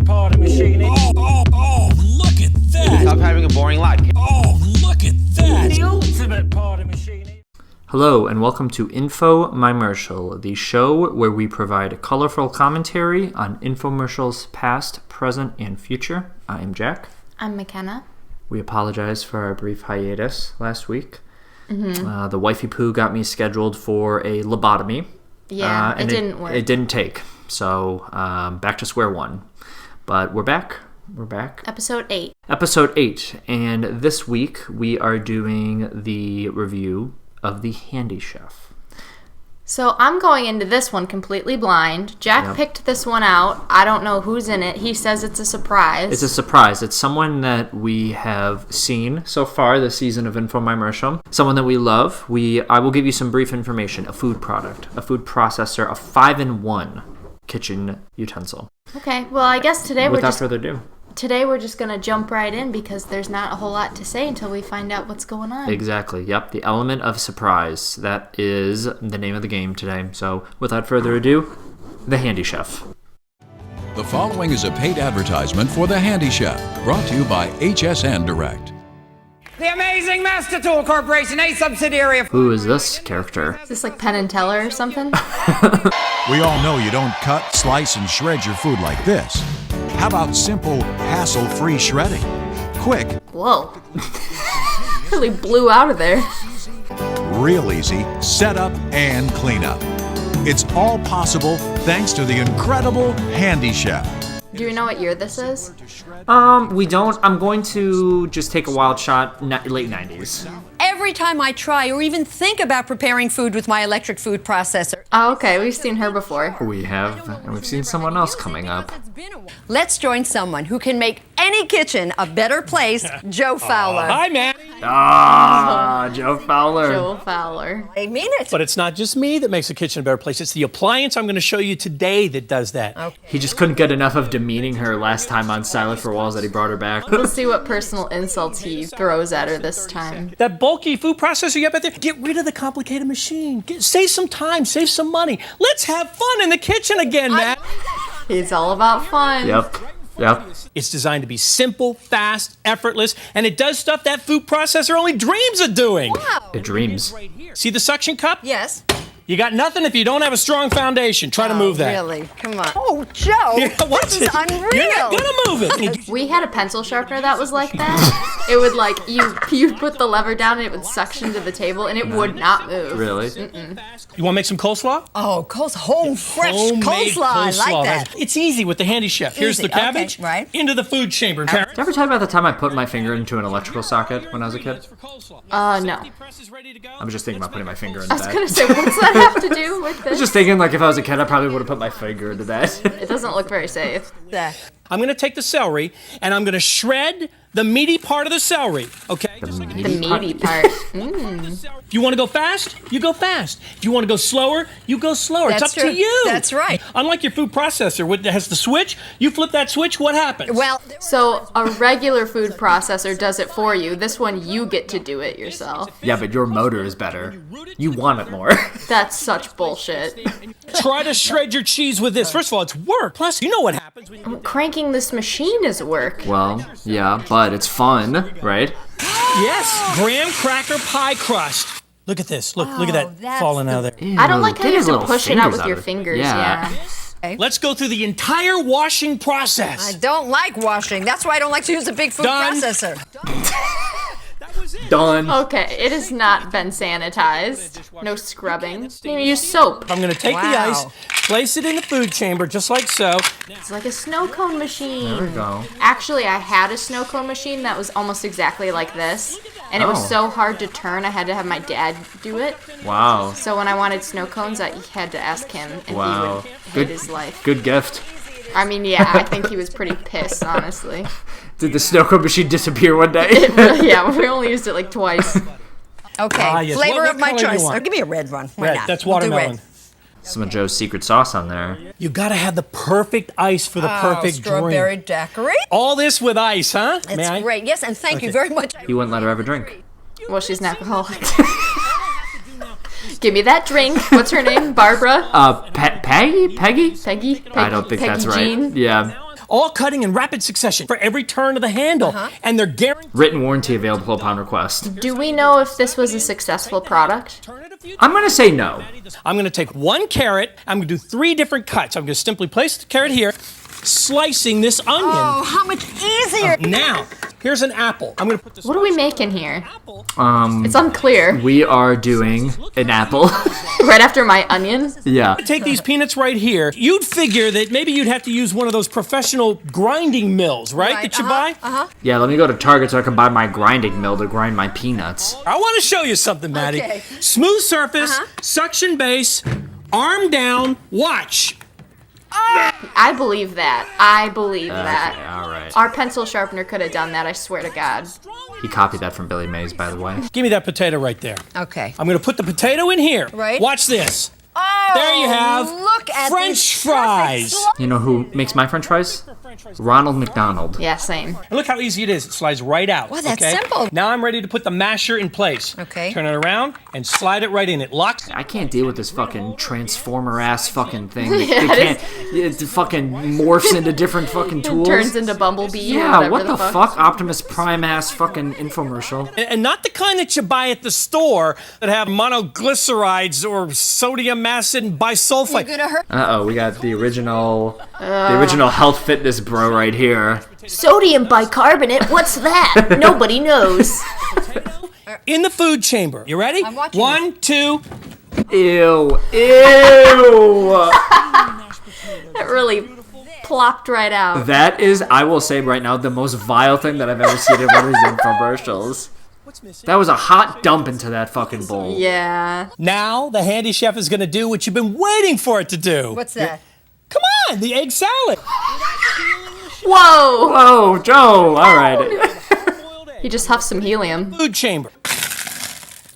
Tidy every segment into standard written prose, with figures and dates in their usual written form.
ultimate party machine. Oh, look at that. Stop having a boring life. Oh, look at that. The ultimate party machine. Hello and welcome to Info Mymercial, the show where we provide colorful commentary on infomercials past, present, and future. I am Jack. I'm McKenna. We apologize for our brief hiatus last week. The wifey poo got me scheduled for a lobotomy. Yeah, and it didn't work. It didn't take. So back to square one. But we're back. Episode 8. Episode 8. And this week we are doing the review of The Handy Chef. So I'm going into this one completely blind. Jack picked this one out. I don't know who's in it. He says it's a surprise. It's a surprise. It's someone that we have seen so far this season of Info Mymercial. Someone that we love. I will give you some brief information. A food product, a food processor, a 5-in-1 kitchen utensil. Okay, well I guess today Without further ado. Today we're just going to jump right in because there's not a whole lot to say until we find out what's going on. Exactly. Yep. The element of surprise. That is the name of the game today. So without further ado, The Handy Chef. The following is a paid advertisement for The Handy Chef, brought to you by HSN Direct. The Amazing Master Tool Corporation, a subsidiary of... Who is this character? Is this like Penn and Teller or something? We all know you don't cut, slice, and shred your food like this. How about simple, hassle-free shredding? Quick, Whoa. Really blew out of there. real easy, setup and cleanup. It's all possible thanks to the incredible Handy Chef. Do you know what year this is? We don't. I'm going to just take a wild shot. Late 90s. Every time I try or even think about preparing food with my electric food processor. Oh, okay. We've seen her before. We have, and we've seen someone else coming up. Let's join someone who can make any kitchen a better place, Joe Fowler. Hi, man. Joe Fowler. Joe Fowler. I mean it. But it's not just me that makes the kitchen a better place. It's the appliance I'm going to show you today that does that. He just couldn't get enough of demeaning her last time on Silent for Walls that he brought her back. Let's see what personal insults he throws at her this time. That bulky food processor you have out there, get rid of the complicated machine. Save some time, save some money. Let's have fun in the kitchen again, man. He's all about fun. Yep. It's designed to be simple, fast, effortless, and it does stuff that food processor only dreams of doing. Wow. It dreams. See the suction cup? Yes. You got nothing if you don't have a strong foundation. Try to move that. Really? Come on. Oh, Joe. Yeah, watch this is it. unreal. You're not gonna move it. We had a pencil sharpener that was like that. It would like, you put the lever down and it would suction to the table and it would not move. Really? You want to make some coleslaw? Oh, home fresh Homemade coleslaw. I like that. It's easy with the Handy Chef. Here's Easy, the cabbage. okay, right. Into the food chamber. Karen. Did I ever tell you about the time I put my finger into an electrical socket when I was a kid? No. I was just thinking about putting my finger in I was that. gonna say, what's that have to do with I was this? just thinking, like, if I was a kid, I probably would have put my finger into that. It doesn't look very safe. That. I'm going to take the celery and I'm going to shred the meaty part of the celery. Okay? The meaty part. If you want to go fast, you go fast. If you want to go slower, you go slower. That's it's up true. to you. That's right. Unlike your food processor that has the switch, you flip that switch, what happens? Well, So a regular food processor does it for you. This one, you get to do it yourself. Yeah, but your motor is better. You want it more. That's such bullshit. Try to shred your cheese with this. First of all, it's work. Plus, you know what happens when you... Cranking this machine is work. Well, yeah, but it's fun, right? Yes, graham cracker pie crust. Look at this. Look at that that's falling out of there. I don't like how Get you his have to little push it out fingers with your of it. fingers. Yeah. Yeah. Let's go through the entire washing I process. don't like washing. That's why I don't like to use a big food Done. processor. Done. Okay, it has not been sanitized. No scrubbing. You use soap. I'm going to take the Wow. ice, place it in the food chamber, just like so. It's like a snow cone machine. There we go. Actually, I had a snow cone machine that was almost exactly like this. And it was Oh. so hard to turn, I had to have my dad do it. Wow. So when I wanted snow cones, I had to ask him, and Wow. he would hate Good- his life. Good gift. I mean, yeah, I think he was pretty pissed, honestly. Did the snow cone machine disappear one day? It really, yeah, we only used it like twice. Okay, yes. flavor What of my color do you choice. want? Give me a red one. Why Red, not? that's We'll do red. watermelon. Some of Joe's secret sauce on there. You got to have the perfect ice for the perfect Strawberry drink. daiquiri. All this with ice, huh? May It's I? great. Yes, and thank you very much. He wouldn't let her have a drink. Well, she's an alcoholic. Give me that drink. What's her name? Barbara? Peggy? Peggy? I don't think Peggy that's right. Jean? Yeah. all cutting in rapid succession for every turn of the handle. And they're guaranteed. Written warranty available upon request. Do we know if this was a successful product? I'm gonna say no. I'm going to take 1 carrot. I'm going to do 3 different cuts. I'm going to simply place the carrot here, slicing this onion. Oh, how much easier. Now, here's an apple. I'm going to put this. What are we making here? It's unclear. We are doing an apple. Right after my onion? Yeah. Take these peanuts right here. You'd figure that maybe you'd have to use one of those professional grinding mills, right? That you buy? Yeah, let me go to Target so I can buy my grinding mill to grind my peanuts. I want to show you something, Maddie. Okay. Smooth surface, suction base, arm down, watch. I believe that. I believe that. Okay, alright. Our pencil sharpener could have done that, I swear to God. He copied that from Billy Mays, by the way. Give me that potato right there. Okay. I'm going to put the potato in here. Right. Watch this. Oh, There you have look at French these fries. perfect You know who makes my french fries? Ronald McDonald. Yeah, same. And look how easy it is. It slides right out. Wow, that's okay? simple. Now I'm ready to put the masher in place. Okay. Turn it around and slide it right in. It locks. I can't deal with this fucking transformer-ass fucking thing. It fucking morphs into different fucking tools. Turns into Bumblebee. or Yeah, whatever what the fuck? fuck? Optimus Prime-ass fucking infomercial. And not the kind that you buy at the store that have monoglycerides or sodium acid and bisulfite. You're gonna hurt. Uh-oh, we got the original health fitness bro right here. Sodium bicarbonate? What's that? Nobody knows. In the food chamber. You ready? I'm watching 1, 2. Ew. Ew. It really plopped right out. That is, I will say right now, the most vile thing that I've ever seen in one of these infomercials. That was a hot dump into that fucking bowl. Yeah. Now the handy chef is going to do what you've been waiting for it to do. What's that? Come on, the egg salad. Whoa! Oh, Joe. All right. He just huffed some helium. Food chamber.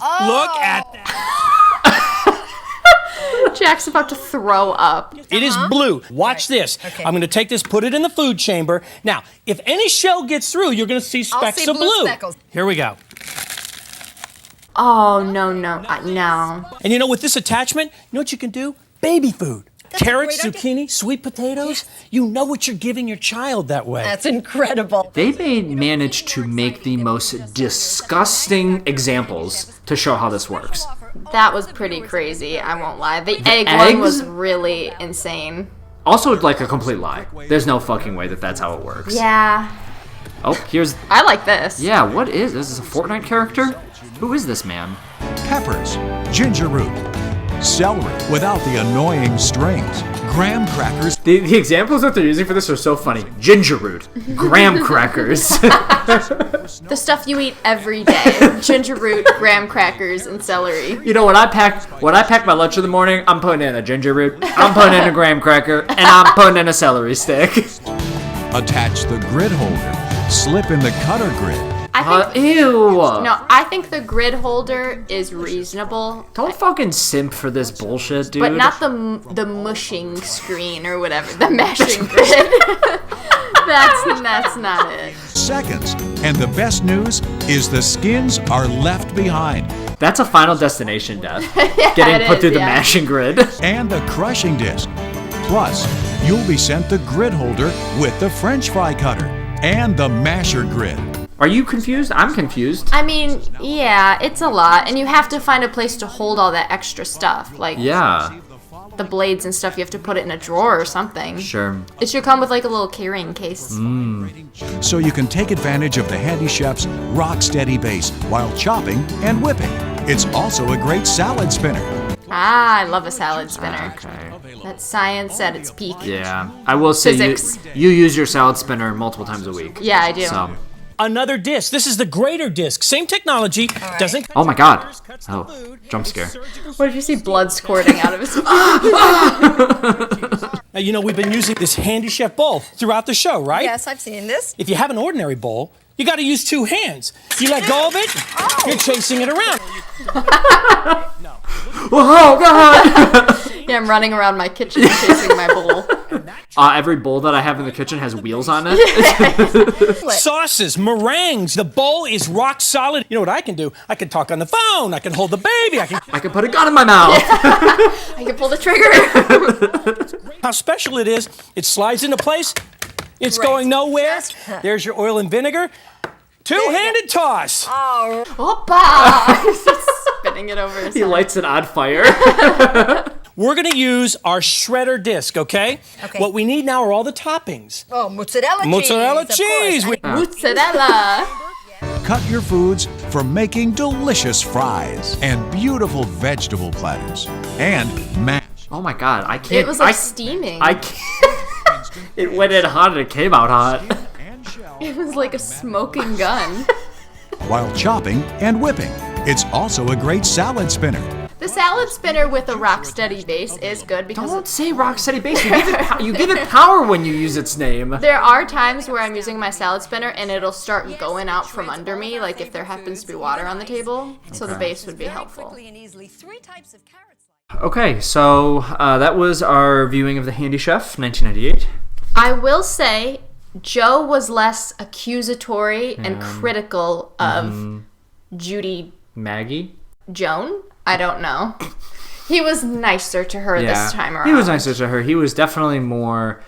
Oh. Look at that. Jack's about to throw up. It is blue. Watch this. Okay. I'm going to take this, put it in the food chamber. Now, if any shell gets through, you're going to see I'll specks see of blue blue. speckles. Here we go. Oh, no. No. And you know, with this attachment, you know what you can do? Baby food. That's a Carrots, great idea. zucchini, sweet potatoes. You know what you're giving your child that way. That's incredible. They may manage to make the most disgusting examples to show how this works. That was pretty crazy, I won't lie. The egg eggs? one was really insane. Also, like a complete lie. There's no fucking way that that's how it works. Yeah. Oh, here's... I like this. Yeah, what is this? Is this a Fortnite character? Who is this man? Peppers, ginger root, celery without the annoying strings, graham crackers, The examples that they're using for this are so funny. Ginger root, graham crackers. The stuff you eat every day. Ginger root, graham crackers, and celery. You know, when I pack my lunch in the morning, I'm putting in a ginger root, I'm putting in a graham cracker, and I'm putting in a celery stick. attach the grid holder, slip in the cutter grid, I think Ew. no, I think the grid holder is reasonable, Don't fucking simp for this bullshit, dude. but not the mushing screen or whatever, the mashing grid. That's not it. seconds. And the best news is the skins are left behind. That's a Final Destination death. it Getting put is, through the yeah. mashing grid. And the crushing disc. Plus, you'll be sent the grid holder with the French fry cutter and the masher grid. Are you confused? I'm confused. I mean, yeah, it's a lot, and you have to find a place to hold all that extra stuff, like Yeah, the blades and stuff. You have to put it in a drawer or something. sure. It should come with like a little carrying case. So you can take advantage of the Handy Chef's rock steady base while chopping and whipping. It's also a great salad spinner. Ah, I love a salad spinner. Okay. That's science at its peak. Yeah, I will say Physics. you use your salad spinner multiple times a week. Yeah, I do. So, Another disc. This is the greater disc. Same technology. Doesn't. oh my god. Cuts the Oh, food, jump it's scare. surgical. What if you see blood squirting out of his Now, you know, we've been using this Handy Chef bowl throughout the show, right? Yes, I've seen this. If you have an ordinary bowl, you got to use two hands. You let go of it, you're chasing it around. Oh god! Yeah, I'm running around my kitchen chasing my bowl. Every bowl that I have in the kitchen has wheels on it. Sauces, meringues. The bowl is rock solid. You know what I can do? I can talk on the phone. I can hold the baby. I can put a gun in my mouth. I can pull the trigger. How special it is. It slides into place It's Great. going nowhere. There's your oil and vinegar. Two-handed toss. Opa! He's spinning it over his He head. lights it on fire. We're gonna use our shredder disc, okay? Okay. What we need now are all the toppings. Oh, mozzarella cheese. Mozzarella of course. cheese. Mozzarella. Cut your foods for making delicious fries and beautiful vegetable platters. And mash. Oh my god, I can't. It was like steaming. I can't. It went in hot and it came out hot. It was like a smoking gun. While chopping and whipping. It's also a great salad spinner. The salad spinner with a rock-steady base is good because Don't say Rocksteady Base. You give it power when you use its name. there are times where I'm using my salad spinner and it'll start going out from under me, like if there happens to be water on the table. So the base would be helpful. Quickly and easily, 3 types of carrots. Okay, so that was our viewing of The Handy Chef, 1998. I will say, Joe was less accusatory and critical of Judy Maggie? Joan. I don't know. He was nicer to her this time around. He was nicer to her. He was definitely more,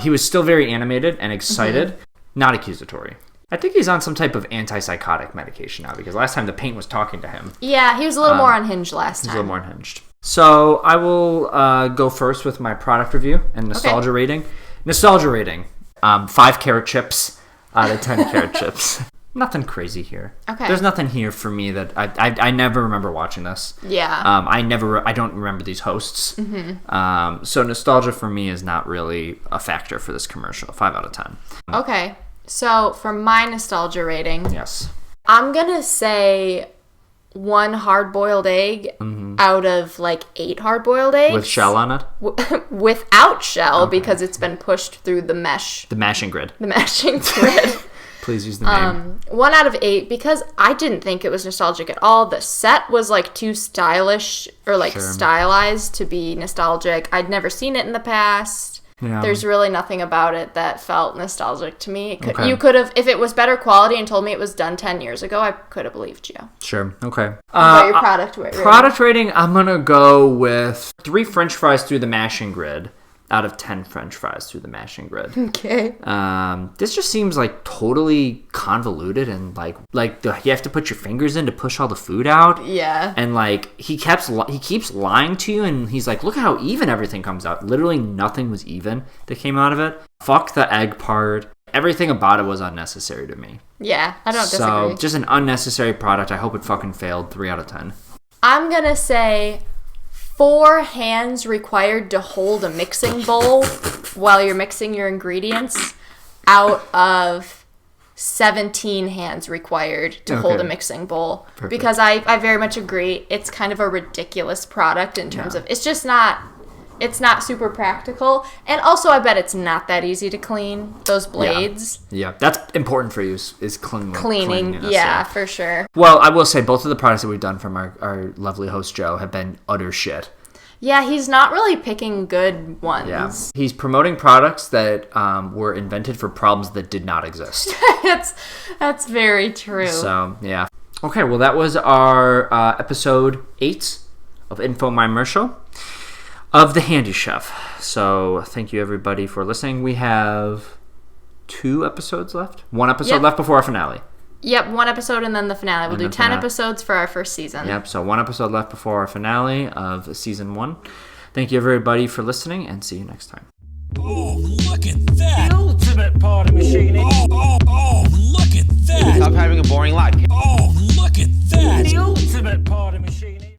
he was still very animated and excited, not accusatory. I think he's on some type of antipsychotic medication now because last time the paint was talking to him. Yeah, he was a little more unhinged last He's a time. little more unhinged. So I will go first with my product review and nostalgia rating. Nostalgia rating, 5 carrot chips out of 10 carrot chips. Nothing crazy here. Okay. There's nothing here for me that I never remember watching this. Yeah. I don't remember these hosts. So nostalgia for me is not really a factor for this commercial. 5 out of 10. Okay. So for my nostalgia rating, Yes. I'm gonna say 1 hard-boiled egg out of like 8 hard-boiled eggs. With shell on it? Without shell because it's been pushed through the mesh, The mashing grid. the mashing grid. Please use the name. 1 out of 8 because I didn't think it was nostalgic at all. The set was like too stylish or like stylized to be nostalgic. I'd never seen it in the past. Yeah. There's really nothing about it that felt nostalgic to me. Okay. You could have, if it was better quality and told me it was done 10 years ago, I could have believed you. Sure. Okay. What about your product rating? Product rating, I'm going to go with 3 French fries through the mashing grid out of 10 French fries through the mashing grid. Okay. This just seems like totally convoluted and you have to put your fingers in to push all the food out. Yeah. And like he keeps lying to you and he's like, look at how even everything comes out. Literally nothing was even that came out of it. Fuck the egg part. Everything about it was unnecessary to me. Yeah, I don't disagree. So just an unnecessary product. I hope it fucking failed. 3 out of 10. I'm gonna say 4 hands required to hold a mixing bowl while you're mixing your ingredients out of 17 hands required to hold a Okay. mixing bowl. Perfect. Because I very much agree. It's kind of a ridiculous product in terms of it's just not super practical. And also I bet it's not that easy to clean those blades. Yeah, that's important for you is cleanliness. Cleaning, yeah, for sure. Well, I will say both of the products that we've done from our lovely host Joe have been utter shit. Yeah, he's not really picking good ones. Yeah, he's promoting products that were invented for problems that did not exist. That's very true. So yeah. Okay, well that was our episode 8 of Infomercial of The Handy Chef. So thank you everybody for listening. We have 2 episodes left. 1 episode Yep. left before our finale. Yep, 1 episode and then the finale. We'll And do the 10 finale. episodes for our first season. Yep, so 1 episode left before our finale of season 1. Thank you everybody for listening and see you next time.